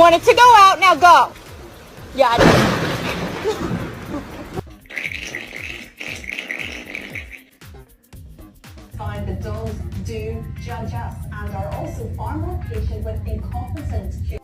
wanted to go out, now go. Yeah, I did. Find the dogs do judge us and are also far more patient with incompetent